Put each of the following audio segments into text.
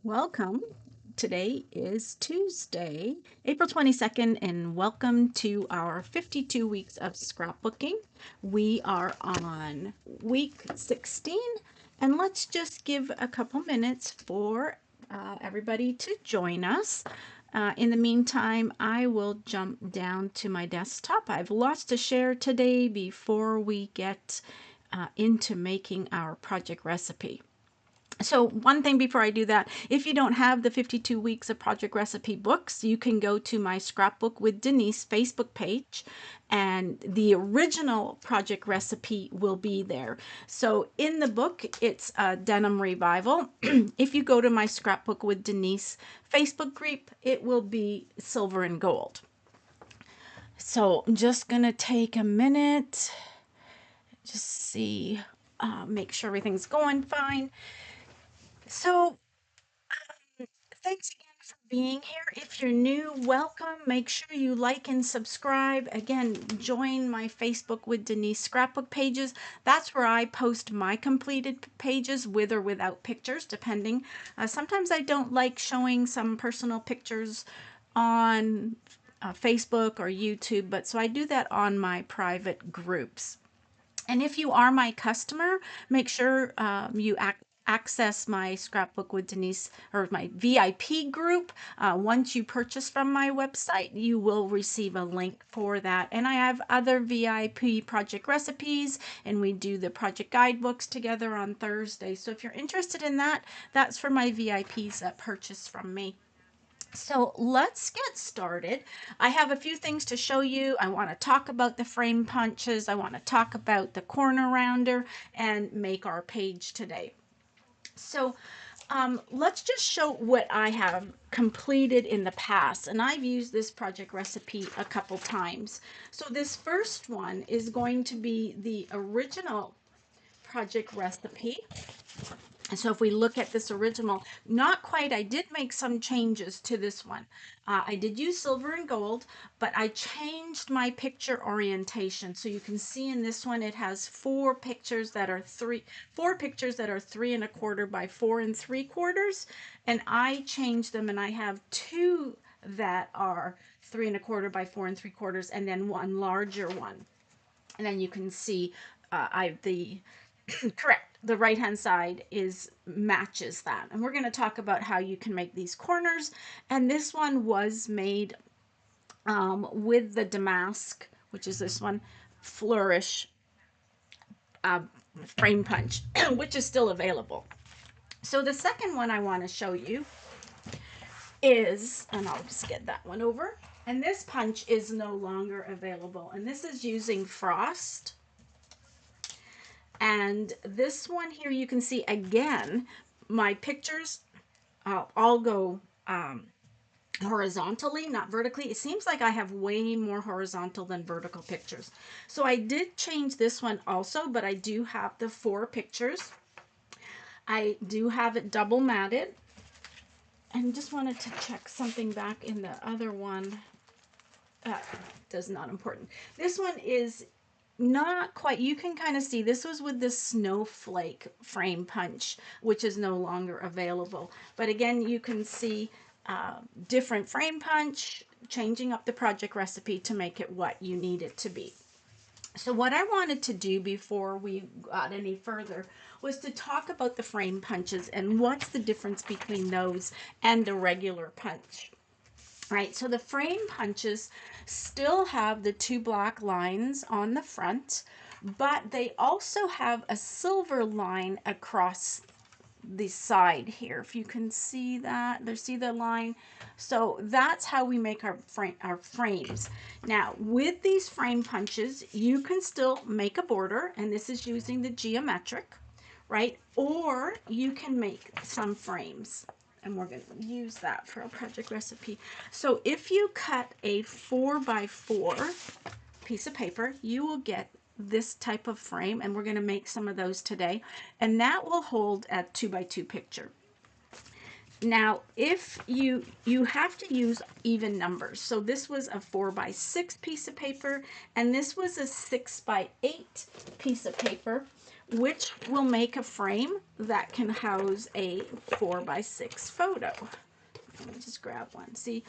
Welcome. Today is Tuesday, April 22nd, and welcome to our 52 weeks of scrapbooking. We are on week 16, and let's just give a couple minutes for everybody to join us. In the meantime, I will jump down to my desktop. I have lots to share today before we get into making our project recipe. So one thing before I do that, if you don't have the 52 weeks of project recipe books, you can go to my Scrapbook with Denise Facebook page, and the original project recipe will be there. So in the book, it's a denim revival. If you go to my Scrapbook with Denise Facebook group, it will be silver and gold. So I'm just gonna take a minute, just see, make sure everything's going fine. So thanks again for being here. If you're new, welcome. Make sure you like and subscribe. Again, join my Facebook with Denise scrapbook pages. That's where I post my completed pages with or without pictures, depending. Sometimes I don't like showing some personal pictures on Facebook or YouTube, but so I do that on my private groups. And if you are my customer, make sure you access my Scrapbook with Denise or my VIP group. Once you purchase from my website, you will receive a link for that. And I have other VIP project recipes, and we do the project guidebooks together on Thursday. So if you're interested in that, that's for my VIPs that purchase from me. So let's get started. I have a few things to show you. I want to talk about the frame punches. I want to talk about the corner rounder and make our page today. So let's just show what I have completed in the past. And I've used this project recipe a couple times. So this first one is going to be the original project recipe. And so if we look at this original, not quite, I did make some changes to this one. I did use silver and gold, but I changed my picture orientation. So you can see in this one, it has four pictures that are 3.25 by 4.75. And I changed them, and I have two that are 3.25 by 4.75, and then one larger one. And then you can see the correct. The right hand side is matches that. And we're going to talk about how you can make these corners. And this one was made with the damask, which is this one, flourish uh, frame punch, which is still available. So the second one I want to show you is, and I'll just get that one over. And this punch is no longer available. And this is using frost. And this one here, you can see again, my pictures all go horizontally, not vertically. It seems like I have way more horizontal than vertical pictures. So I did change this one also, but I do have the four pictures. I do have it double matted. And just wanted to check something back in the other one. That's not important. This one is not quite. You can kind of see this was with the snowflake frame punch, which is no longer available. But again, you can see different frame punch, changing up the project recipe to make it what you need it to be. So what I wanted to do before we got any further was to talk about the frame punches and what's the difference between those and the regular punch. Right, so the frame punches still have the two black lines on the front, but they also have a silver line across the side here. If you can see that, see the line. So that's how we make our frames. Now, with these frame punches, you can still make a border, and this is using the geometric, right? Or you can make some frames. And we're going to use that for a project recipe. So if you cut a 4x4 piece of paper, you will get this type of frame, and we're going to make some of those today, and that will hold a 2x2 picture. Now, if you have to use even numbers. So this was a 4x6 piece of paper, and this was a 6x8 piece of paper. which will make a frame that can house a 4x6 photo. Let me just grab one. See,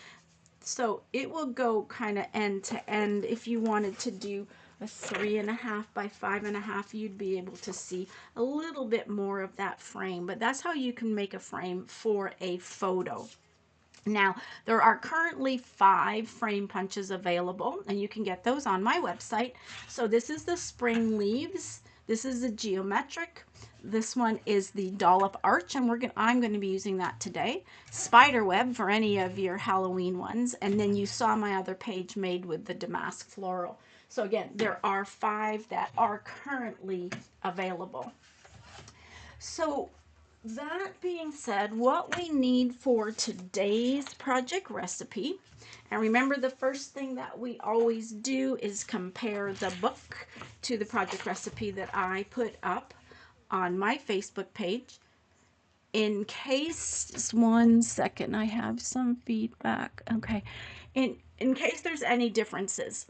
so it will go kind of end to end. If you wanted to do a 3.5 by 5.5, you'd be able to see a little bit more of that frame, but that's how you can make a frame for a photo. Now, there are currently 5 frame punches available, and you can get those on my website. So this is the spring leaves. This is the geometric. This one is the dollop arch, and I'm going to be using that today. Spiderweb for any of your Halloween ones. And then you saw my other page made with the damask floral. So again, there are 5 that are currently available. So that being said, what we need for today's project recipe, and remember the first thing that we always do is compare the book to the project recipe that I put up on my Facebook page. In case, just one second, I have some feedback. Okay. In case there's any differences.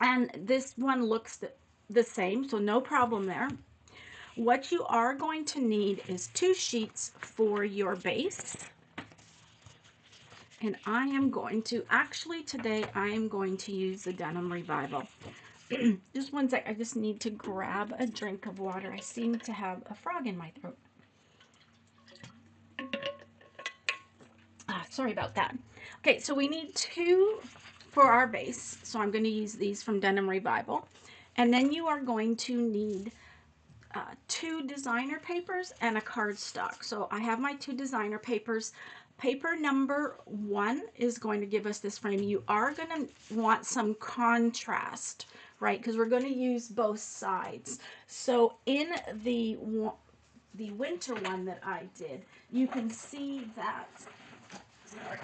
And this one looks the same, so no problem there. What you are going to need is 2 sheets for your base. And I am going to, actually today, I am going to use the Denim Revival. Just one sec, I just need to grab a drink of water. I seem to have a frog in my throat. Sorry about that. Okay, so we need 2 for our base. So I'm going to use these from Denim Revival. And then you are going to need 2 designer papers and a cardstock. So I have my 2 designer papers. Paper number 1 is going to give us this frame. You are going to want some contrast, right? Because we're going to use both sides. So in the winter one that I did, you can see that, sorry,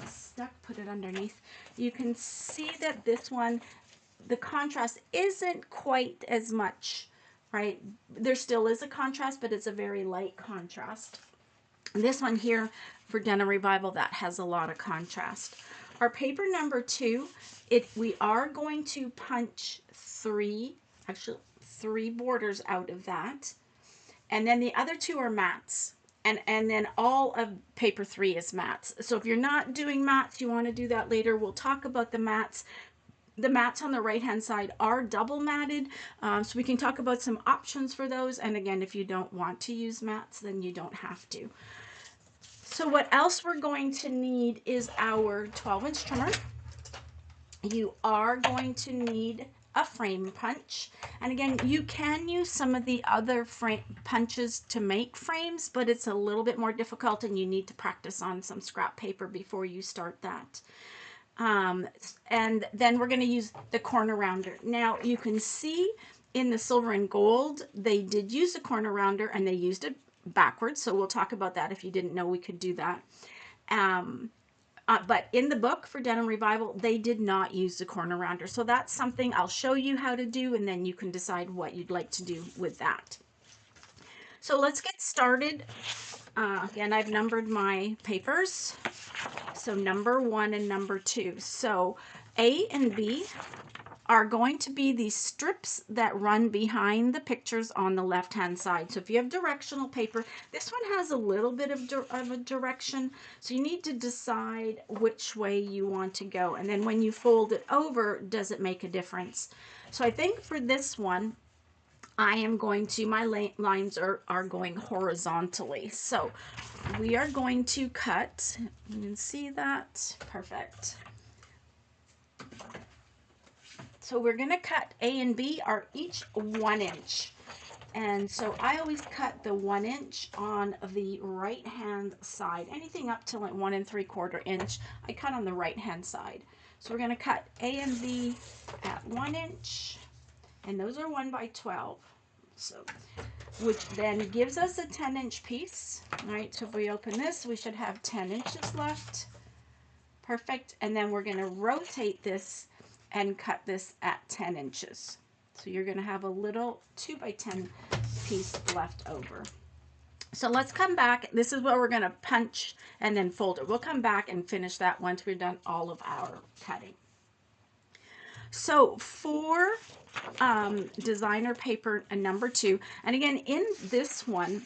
stuck, put it underneath. You can see that this one, the contrast isn't quite as much, right? There still is a contrast, but it's a very light contrast. And this one here for Denim Revival, that has a lot of contrast. Our paper number 2, we are going to punch 3 borders out of that. And then the other 2 are mats. And then all of paper 3 is mats. So if you're not doing mats, you want to do that later. We'll talk about the mats. The mats on the right hand side are double matted, so we can talk about some options for those. And again, if you don't want to use mats, then you don't have to. So what else we're going to need is our 12-inch trimmer. You are going to need a frame punch, and again, you can use some of the other frame punches to make frames, but it's a little bit more difficult, and you need to practice on some scrap paper before you start that. And then we're going to use the corner rounder. Now you can see in the silver and gold, they did use a corner rounder and they used it backwards. So we'll talk about that if you didn't know we could do that. But in the book for Denim Revival, they did not use the corner rounder. So that's something I'll show you how to do, and then you can decide what you'd like to do with that. So let's get started. Again, I've numbered my papers. So number 1 and number 2. So A and B are going to be these strips that run behind the pictures on the left hand side. So if you have directional paper, this one has a little bit of a direction. So you need to decide which way you want to go. And then when you fold it over, does it make a difference? So I think for this one, I am going to, my lines are going horizontally. So we are going to cut, you can see that, perfect. So we're going to cut A and B are each 1 inch. And so I always cut the 1 inch on the right hand side. Anything up to like 1 3/4 inch, I cut on the right hand side. So we're going to cut A and B at 1 inch. And those are 1 by 12. So, which then gives us a 10-inch piece, right? So if we open this, we should have 10 inches left. Perfect. And then we're going to rotate this and cut this at 10 inches. So you're going to have a little 2 by 10 piece left over. So let's come back. This is what we're going to punch and then fold it. We'll come back and finish that once we're done all of our cutting. So for designer paper number 2. And again, in this one,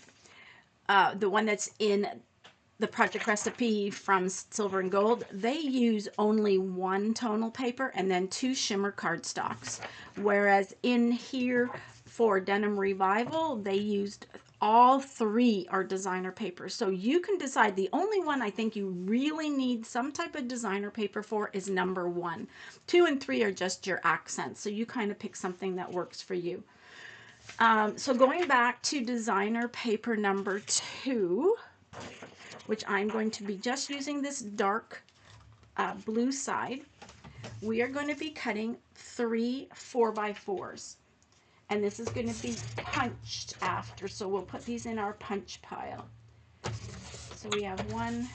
the one that's in the project recipe from Silver and Gold, they use only 1 tonal paper and then 2 shimmer cardstocks. Whereas in here for Denim Revival, they used all 3 are designer papers. So you can decide. The only one I think you really need some type of designer paper for is number 1. 2 and 3 are just your accents. So you kind of pick something that works for you. So going back to designer paper number 2, which I'm going to be just using this dark blue side, we are going to be cutting 3 4x4s. And this is going to be punched after, so we'll put these in our punch pile. So we have 1,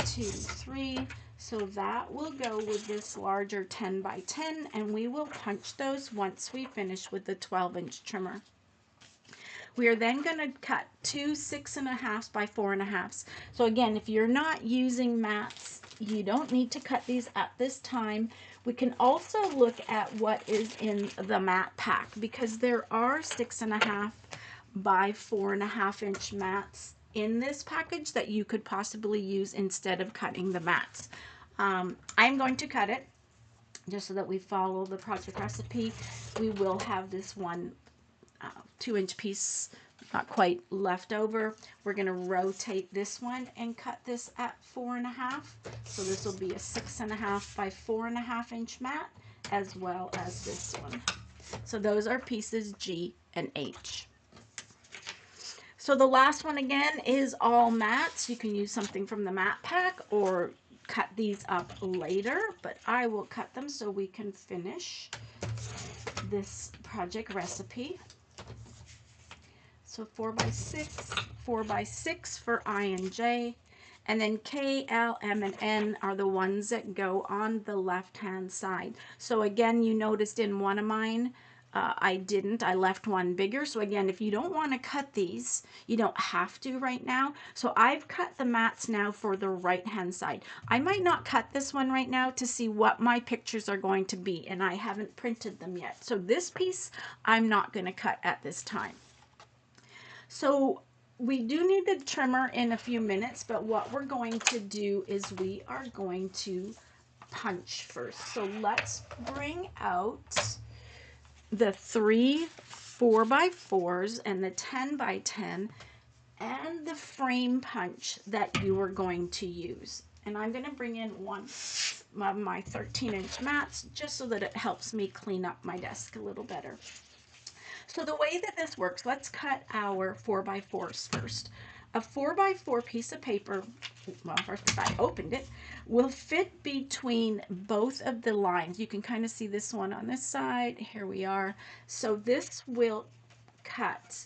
2, 3. So that will go with this larger 10 by 10, and we will punch those once we finish with the 12-inch trimmer. We are then going to cut 2 6.5 by 4.5. So again, if you're not using mats, you don't need to cut these at this time. We can also look at what is in the mat pack, because there are 6.5 by 4.5 inch mats in this package that you could possibly use instead of cutting the mats. I'm going to cut it just so that we follow the project recipe. We will have this one 2-inch piece not quite left over. We're going to rotate this one and cut this at 4.5. So this will be a 6.5 by 4.5 inch mat, as well as this one. So those are pieces G and H. So the last one again is all mats. You can use something from the mat pack or cut these up later, but I will cut them so we can finish this project recipe. So 4x6, 4x6 for I and J, and then K, L, M, and N are the ones that go on the left-hand side. So again, you noticed in one of mine, I left one bigger. So again, if you don't want to cut these, you don't have to right now. So I've cut the mats now for the right-hand side. I might not cut this one right now to see what my pictures are going to be, and I haven't printed them yet. So this piece, I'm not going to cut at this time. So we do need the trimmer in a few minutes, but what we're going to do is we are going to punch first. So let's bring out the 3 4x4s and the 10 by 10 and the frame punch that you are going to use. And I'm going to bring in one of my 13-inch mats just so that it helps me clean up my desk a little better. So the way that this works, let's cut our 4x4s first. A 4x4 piece of paper, well, first if I opened it, will fit between both of the lines. You can kind of see this one on this side. Here we are. So this will cut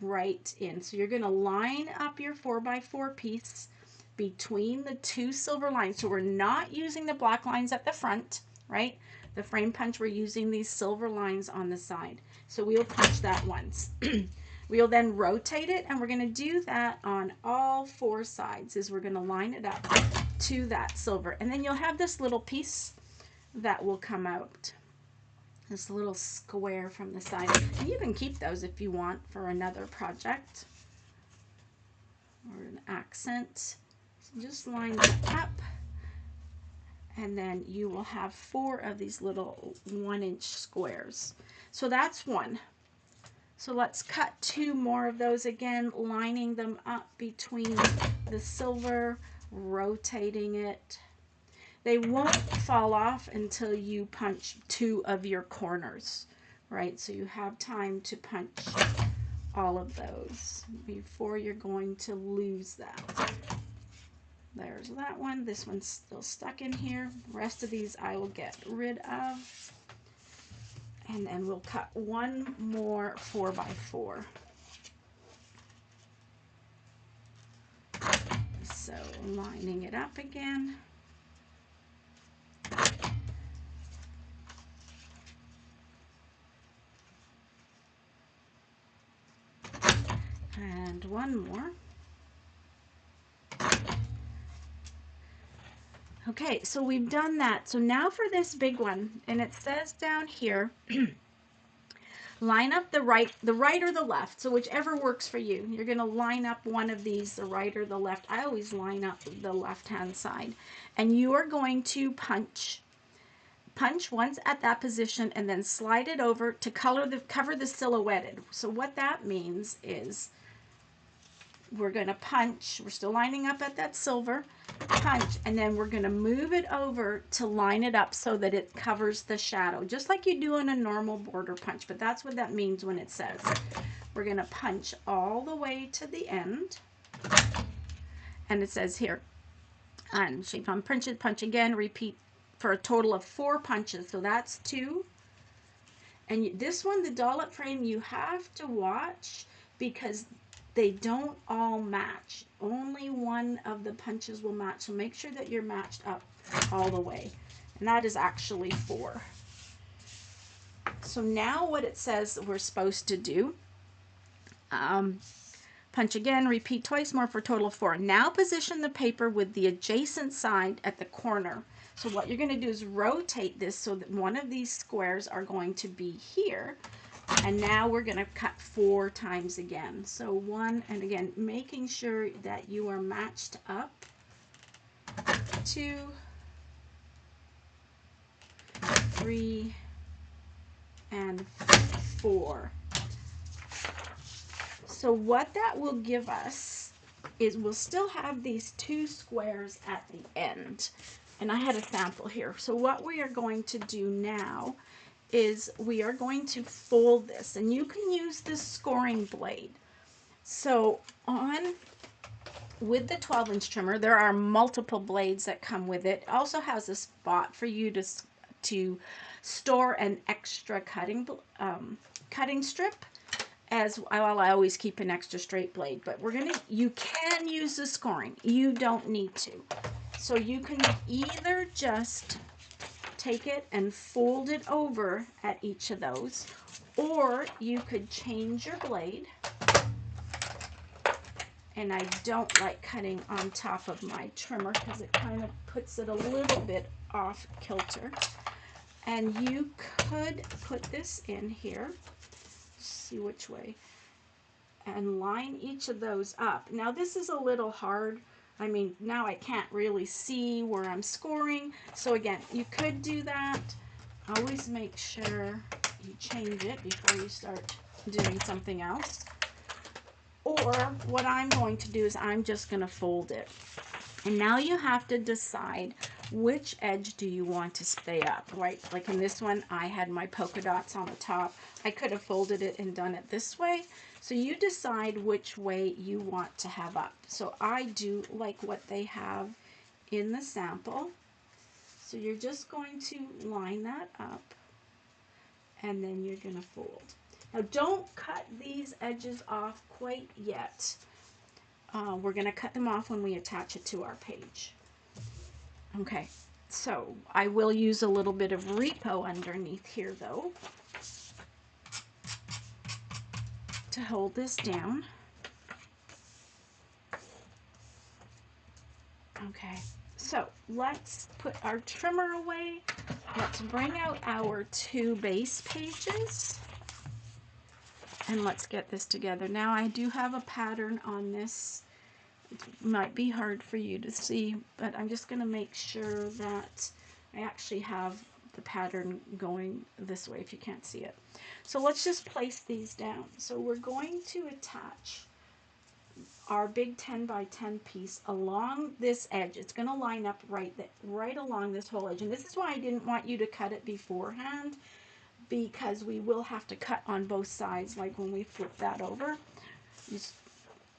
right in. So you're going to line up your 4x4 piece between the 2 silver lines. So we're not using the black lines at the front, right? The frame punch, we're using these silver lines on the side. So we'll punch that once. We'll then rotate it, and we're going to do that on all 4 sides, is we're going to line it up to that silver. And then you'll have this little piece that will come out, this little square from the side. And you can keep those if you want for another project or an accent. So just line that up. And then you will have 4 of these little 1-inch squares. So that's one. So let's cut 2 more of those again, lining them up between the silver, rotating it. They won't fall off until you punch 2 of your corners, right? So you have time to punch all of those before you're going to lose that. There's that one. This one's still stuck in here. The rest of these I will get rid of. And then we'll cut 1 more 4x4. So lining it up again. And 1 more. Okay, so we've done that. So now for this big one, and it says down here, line up the right or the left. So whichever works for you. You're going to line up one of these, the right or the left. I always line up the left-hand side. And you are going to punch once at that position and then slide it over to cover the silhouetted. So what that means is we're going to punch, we're still lining up at that silver, punch, and then we're going to move it over to line it up so that it covers the shadow, just like you do in a normal border punch. But that's what that means when it says we're going to punch all the way to the end. And it says here, and shape on punches, punch again, repeat for a total of 4 punches. So that's 2. And this one, the dollop frame, you have to watch because they don't all match. Only one of the punches will match. So make sure that you're matched up all the way. And that is actually 4. So now what it says we're supposed to do, punch again, repeat twice more for a total of 4. Now position the paper with the adjacent side at the corner. So what you're going to do is rotate this so that one of these squares are going to be here. And now we're going to cut 4 times again. So 1, and again, making sure that you are matched up. 2, 3, and 4. So what that will give us is we'll still have these 2 squares at the end. And I had a sample here. So what we are going to do now is we are going to fold this, and you can use this scoring blade. So with the 12-inch trimmer, there are multiple blades that come with it. It also has a spot for you to store an extra cutting strip, as well. I always keep an extra straight blade, but you can use the scoring. You don't need to. So you can either just take it and fold it over at each of those, or you could change your blade. And I don't like cutting on top of my trimmer because it kind of puts it a little bit off kilter. And you could put this in here, see which way, and line each of those up. Now this is a little hard. I mean, now I can't really see where I'm scoring. So again, you could do that. Always make sure you change it before you start doing something else. Or what I'm going to do is I'm just going to fold it. And now you have to decide which edge do you want to stay up, right? Like in this one, I had my polka dots on the top. I could have folded it and done it this way. So you decide which way you want to have up. So I do like what they have in the sample. So you're just going to line that up, and then you're going to fold. Now don't cut these edges off quite yet. We're going to cut them off when we attach it to our page. Okay, so I will use a little bit of repo underneath here though to hold this down. Okay, so let's put our trimmer away. Let's bring out our 2 base pages. And let's get this together. Now I do have a pattern on this. It might be hard for you to see, but I'm just going to make sure that I actually have the pattern going this way if you can't see it. So let's just place these down. So we're going to attach our big 10 by 10 piece along this edge. It's going to line up right along this whole edge. And this is why I didn't want you to cut it beforehand, because we will have to cut on both sides, like when we flip that over.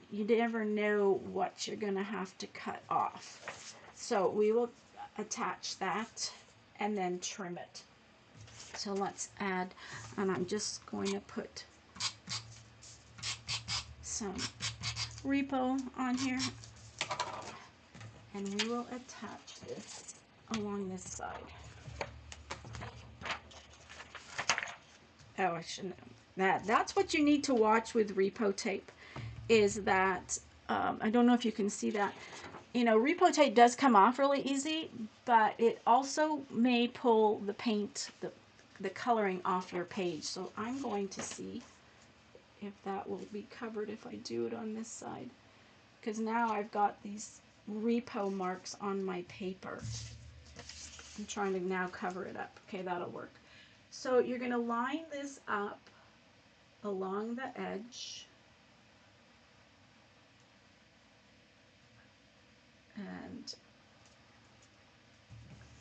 You never know what you're going to have to cut off. So we will attach that and then trim it. So let's add, and I'm just going to put some repo on here, and we will attach this along this side. Oh, I shouldn't have. That's what you need to watch with repo tape, is that, I don't know if you can see that, you know, repo tape does come off really easy, but it also may pull the paint, the coloring off your page. So I'm going to see if that will be covered if I do it on this side. Because now I've got these repo marks on my paper. I'm trying to now cover it up. Okay, that'll work. So you're going to line this up along the edge. And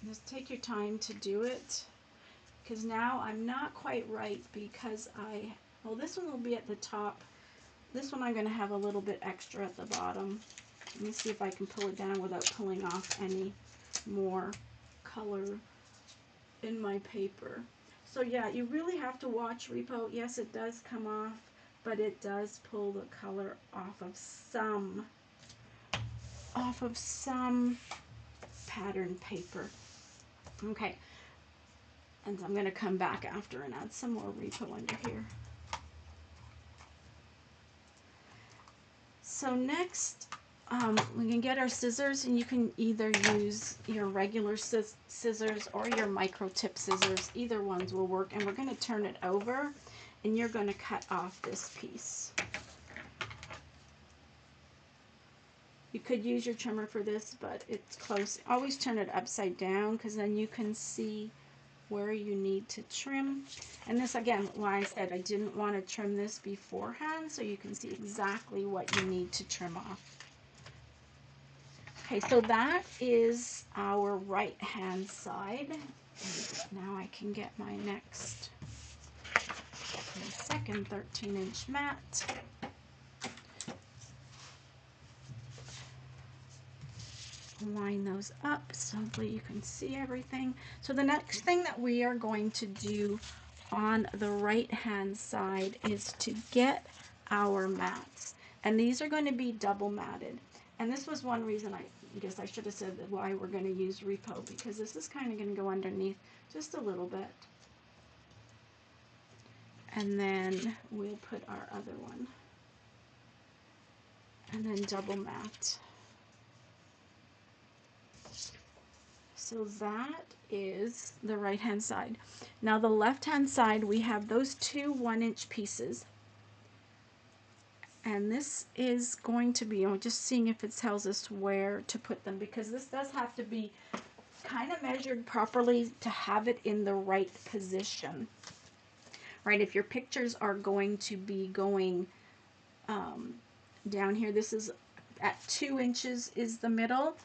just take your time to do it. Because now I'm not quite right because well, this one will be at the top. This one I'm going to have a little bit extra at the bottom. Let me see if I can pull it down without pulling off any more color in my paper. So yeah, you really have to watch repo. Yes, it does come off, but it does pull the color off of some pattern paper. Okay, and I'm going to come back after and add some more repo under here. So next, we can get our scissors, and you can either use your regular scissors or your micro tip scissors. Either ones will work, and we're going to turn it over, and you're going to cut off this piece. You could use your trimmer for this, but it's close. Always turn it upside down because then you can see where you need to trim. And this, again, why I said I didn't want to trim this beforehand, so you can see exactly what you need to trim off. Okay, so that is our right hand side. And now I can get my second 13-inch mat. Line those up so that you can see everything. So the next thing that we are going to do on the right hand side is to get our mats, and these are going to be double matted. And this was one reason I guess I should have said that why we're going to use repo, because this is kind of going to go underneath just a little bit, and then we'll put our other one and then double mat. So that is the right hand side. Now the left hand side, we have those two 1-inch pieces. And this is going to be, I'm just seeing if it tells us where to put them, because this does have to be kind of measured properly to have it in the right position. Right, if your pictures are going to be going down here, this is at 2 inches is the middle.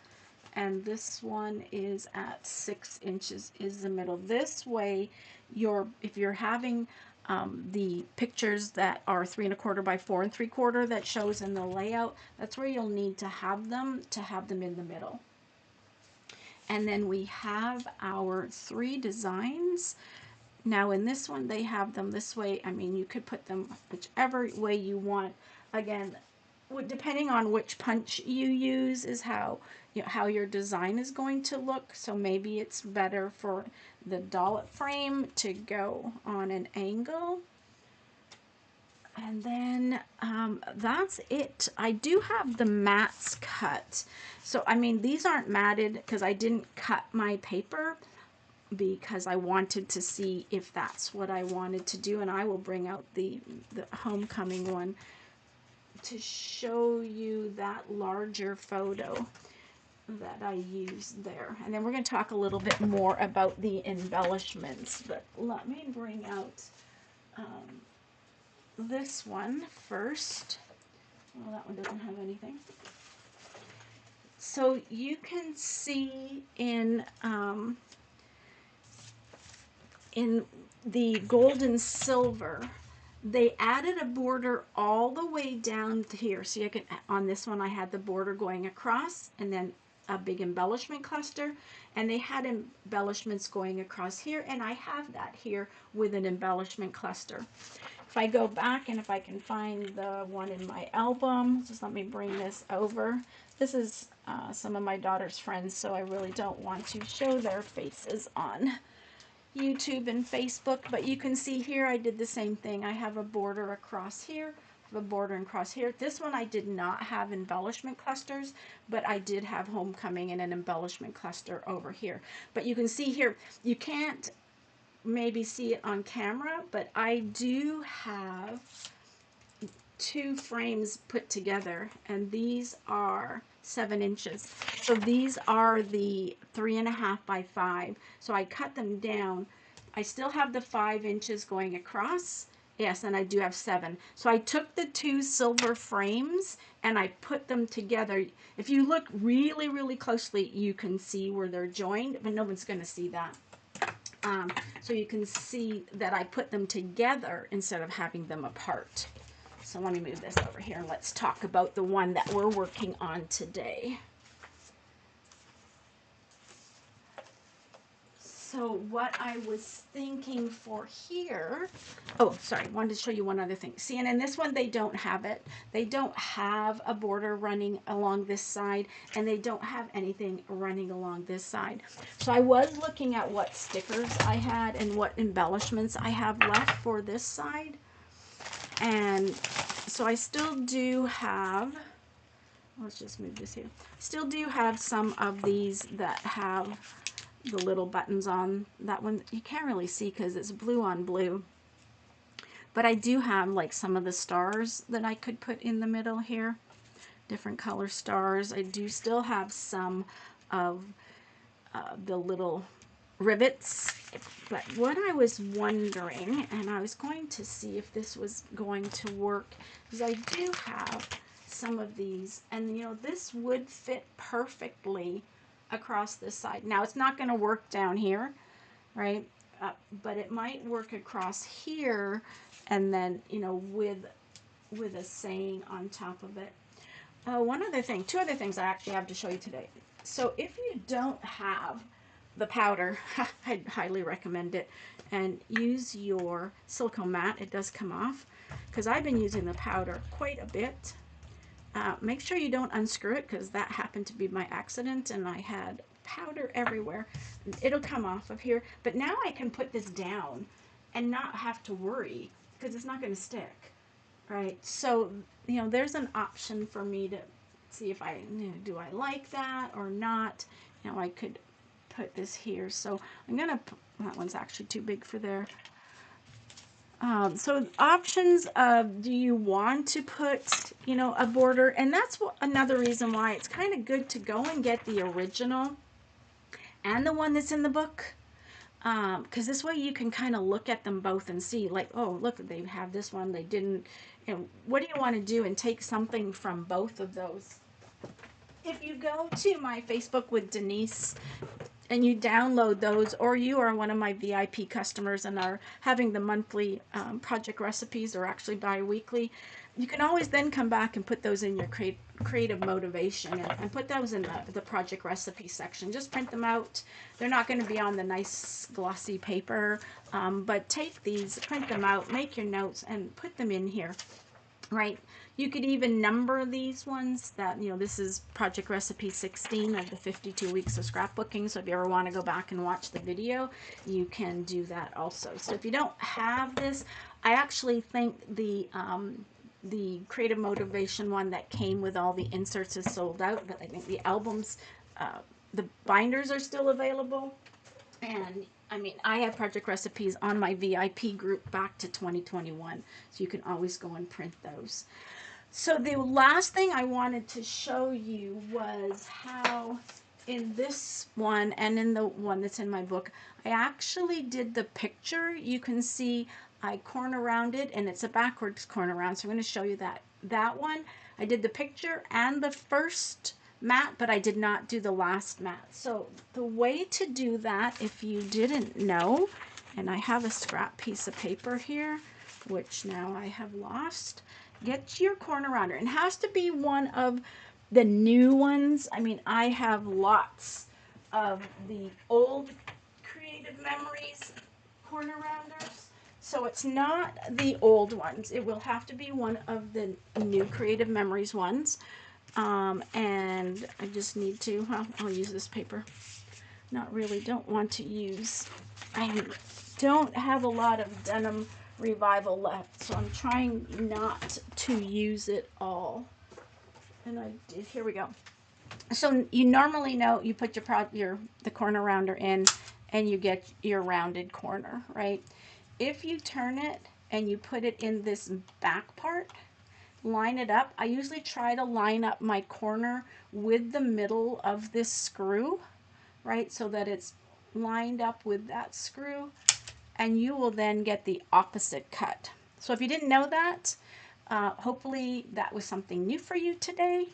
And this one is at 6 inches is the middle. This way, if you're having the pictures that are 3 1/4 by 4 3/4 that shows in the layout, that's where you'll need to have them in the middle. And then we have our 3 designs. Now in this one, they have them this way. I mean, you could put them whichever way you want. Again, depending on which punch you use is how your design is going to look. So maybe it's better for the dollop frame to go on an angle. And then that's it. I do have the mats cut. So I mean, these aren't matted because I didn't cut my paper, because I wanted to see if that's what I wanted to do. And I will bring out the homecoming one to show you that larger photo that I used there. And then we're going to talk a little bit more about the embellishments, but let me bring out this one first. Well, that one doesn't have anything. So you can see in the gold and silver, they added a border all the way down to here. So you can, on this one I had the border going across and then a big embellishment cluster, and they had embellishments going across here, and I have that here with an embellishment cluster. If I go back and if I can find the one in my album, just let me bring this over. This is some of my daughter's friends, so I really don't want to show their faces on YouTube and Facebook, but you can see here I did the same thing. I have a border across here the bordering across here. This one I did not have embellishment clusters, but I did have homecoming and an embellishment cluster over here. But you can see here, you can't maybe see it on camera, but I do have 2 frames put together, and these are 7 inches. So these are the 3.5 by 5. So I cut them down. I still have the 5 inches going across. Yes, and I do have 7. So I took the 2 silver frames and I put them together. If you look really, really closely, you can see where they're joined, but no one's going to see that. So you can see that I put them together instead of having them apart. So let me move this over here and let's talk about the one that we're working on today. So what I was thinking for here, oh, sorry, wanted to show you one other thing. See, and in this one, they don't have it. They don't have a border running along this side, and they don't have anything running along this side. So I was looking at what stickers I had and what embellishments I have left for this side. And so I still do have, let's just move this here. Still do have some of these that have the little buttons on. That one you can't really see because it's blue on blue, but I do have like some of the stars that I could put in the middle here, different color stars. I do still have some of the little rivets. But what I was wondering, and I was going to see if this was going to work, is I do have some of these, and you know, this would fit perfectly across this side. Now it's not going to work down here, right? But it might work across here, and then, you know, with a saying on top of it. One other thing, 2 other things I actually have to show you today. So if you don't have the powder, I'd highly recommend it, and use your silicone mat. It does come off, because I've been using the powder quite a bit. Make sure you don't unscrew it, because that happened to be my accident and I had powder everywhere. It'll come off of here, but now I can put this down and not have to worry because it's not going to stick, right? So, you know, there's an option for me to see if I, you know, do I like that or not. You know, I could put this here. So I'm going to, that one's actually too big for there. So options of, do you want to put, you know, a border? And that's another reason why it's kind of good to go and get the original and the one that's in the book. Because this way you can kind of look at them both and see, like, oh, look, they have this one, they didn't. You know, what do you want to do and take something from both of those? If you go to my Facebook with Denise and you download those, or you are one of my VIP customers and are having the monthly project recipes, or actually bi-weekly, you can always then come back and put those in your creative motivation and put those in the project recipe section. Just print them out. They're not going to be on the nice glossy paper, but take these, print them out, make your notes, and put them in here. Right, you could even number these ones. That, you know, this is project recipe 16 of the 52 weeks of scrapbooking. So if you ever want to go back and watch the video, you can do that also. So if you don't have this, I actually think the creative motivation one that came with all the inserts is sold out, but I think the albums, the binders are still available. And I mean, I have project recipes on my VIP group back to 2021, so you can always go and print those. So the last thing I wanted to show you was how in this one and in the one that's in my book, I actually did the picture. You can see I corner rounded, and it's a backwards corner round, so I'm going to show you that one. I did the picture and the first mat, but I did not do the last mat. So the way to do that, if you didn't know, and I have a scrap piece of paper here, which now I have lost, get your corner rounder. It has to be one of the new ones. I mean, I have lots of the old Creative Memories corner rounders, so it's not the old ones. It will have to be one of the new Creative Memories ones. And I just need to, well, I'll use this paper. Not really, don't want to use, I don't have a lot of denim revival left, so I'm trying not to use it all. And I did, here we go. So you normally know you put the corner rounder in and you get your rounded corner, right? If you turn it and you put it in this back part, line it up. I usually try to line up my corner with the middle of this screw, right? So that it's lined up with that screw, and you will then get the opposite cut. So if you didn't know that, hopefully that was something new for you today.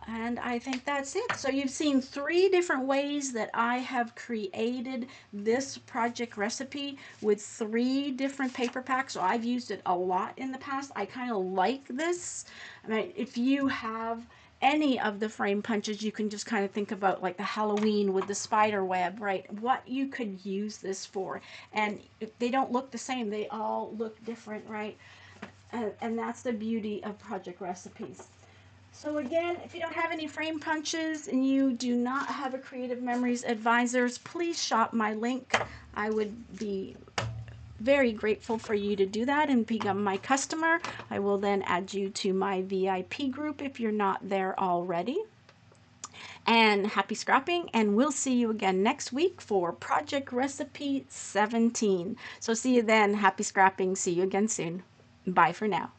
And I think that's it. So you've seen 3 different ways that I have created this project recipe with 3 different paper packs. So I've used it a lot in the past. I kind of like this. I mean, if you have any of the frame punches, you can just kind of think about like the Halloween with the spider web, right? What you could use this for. And they don't look the same. They all look different, right? And that's the beauty of project recipes. So again, if you don't have any frame punches and you do not have a Creative Memories Advisors, please shop my link. I would be very grateful for you to do that and become my customer. I will then add you to my VIP group if you're not there already. And happy scrapping, and we'll see you again next week for Project Recipe 17. So see you then. Happy scrapping. See you again soon. Bye for now.